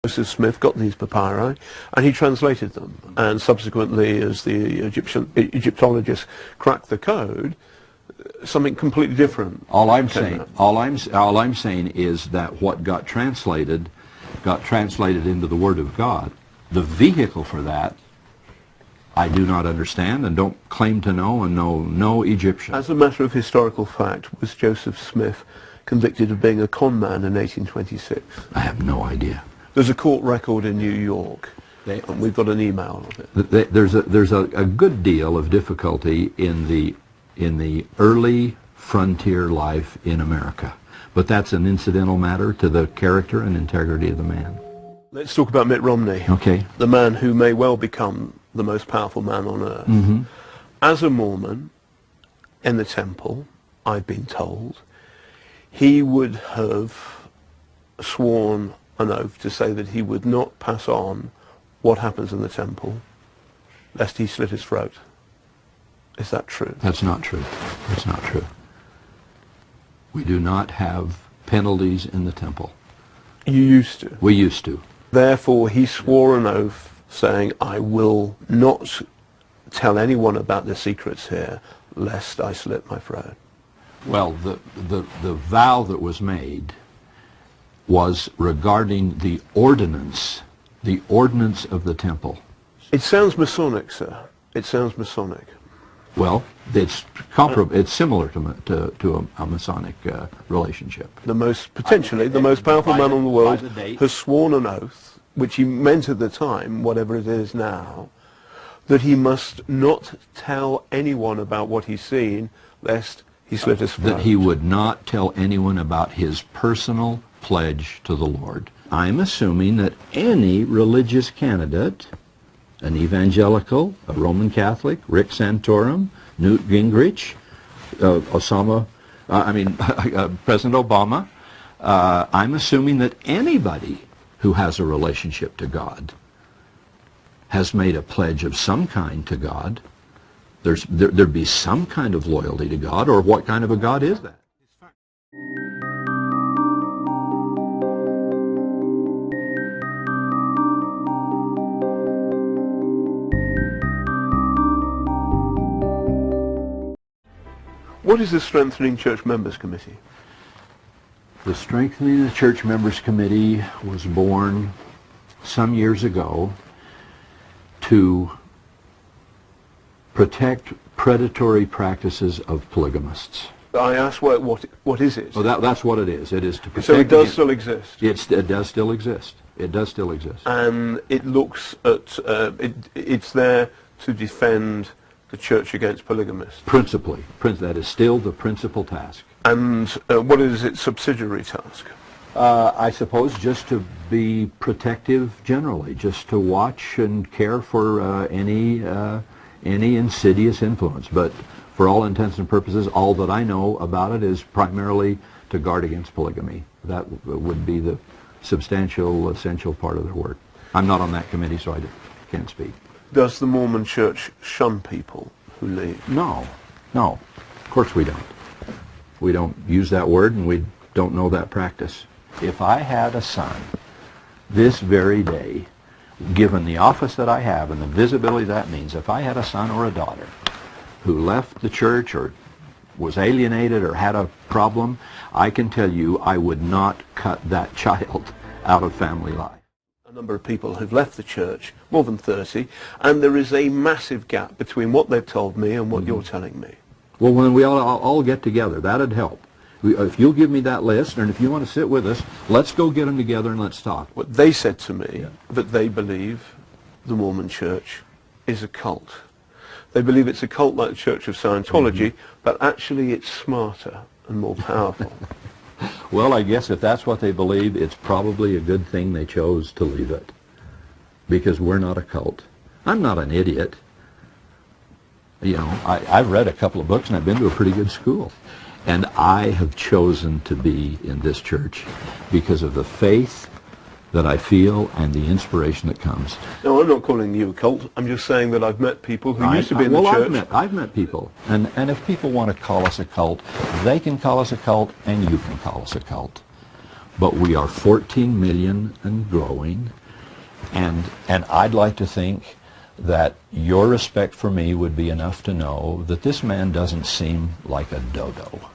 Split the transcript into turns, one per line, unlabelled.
Joseph Smith got these papyri and he translated them, and subsequently, as the Egyptologists cracked the code, something completely different.
All I'm saying is that what got translated into the Word of God. The vehicle for that I do not understand and don't claim to know, and know no Egyptian.
As a matter of historical fact, was Joseph Smith convicted of being a con man in 1826?
I have no idea.
There's a court record in New York, and we've got an email of it.
There's a good deal of difficulty in the early frontier life in America, but that's an incidental matter to the character and integrity of the man.
Let's talk about Mitt Romney.
Okay.
The man who may well become the most powerful man on earth.
Mm-hmm.
As a Mormon in the temple, I've been told, he would have sworn an oath to say that he would not pass on what happens in the temple, lest he slit his throat. Is that true?
That's not true. That's not true. We do not have penalties in the temple.
You used to?
We used to.
Therefore, he swore an oath saying, I will not tell anyone about the secrets here, lest I slit my throat.
Well, the vow that was made was regarding the ordinance of the temple.
It sounds Masonic, sir. It sounds Masonic.
Well, it's comparable. It's similar to a Masonic relationship.
Potentially the most powerful man in the world has sworn an oath, which he meant at the time, whatever it is now, that he must not tell anyone about what he's seen, lest he slit his throat.
That he would not tell anyone about his personal pledge to the Lord. I'm assuming that any religious candidate, an evangelical, a Roman Catholic, Rick Santorum, Newt Gingrich, President Obama, I'm assuming that anybody who has a relationship to God has made a pledge of some kind to God. There'd be some kind of loyalty to God, or what kind of a God is that?
What is the Strengthening Church Members Committee?
The Strengthening the Church Members Committee was born some years ago to protect predatory practices of polygamists.
I asked what is it?
Well, that's what it is. It is to protect.
So it does still exist?
It does still exist. It does still exist.
And it looks at, it's there to defend the church against polygamists?
Principally. That is still the principal task.
And what is its subsidiary task?
I suppose just to be protective generally, just to watch and care for any insidious influence. But for all intents and purposes, all that I know about it is primarily to guard against polygamy. That would be the substantial, essential part of their work. I'm not on that committee, so I can't speak.
Does the Mormon Church shun people who leave?
No. Of course we don't. We don't use that word, and we don't know that practice. If I had a son this very day, given the office that I have and the visibility that means, if I had a son or a daughter who left the church or was alienated or had a problem, I can tell you I would not cut that child out of family life.
A number of people have left the church, more than 30, and there is a massive gap between what they've told me and what you're telling me.
Well, when we all get together, that'd help. If you'll give me that list, and if you want to sit with us, let's go get them together and let's talk.
What they said to me, that they believe the Mormon Church is a cult. They believe it's a cult like the Church of Scientology, but actually it's smarter and more powerful.
Well, I guess if that's what they believe, it's probably a good thing they chose to leave it. Because we're not a cult. I'm not an idiot. You know, I've read a couple of books and I've been to a pretty good school. And I have chosen to be in this church because of the faith that I feel and the inspiration that comes.
No, I'm not calling you a cult. I'm just saying that I've met people who used to be in the church.
I've met people. And if people want to call us a cult, they can call us a cult and you can call us a cult. but we are 14 million and growing, and I'd like to think that your respect for me would be enough to know that this man doesn't seem like a dodo.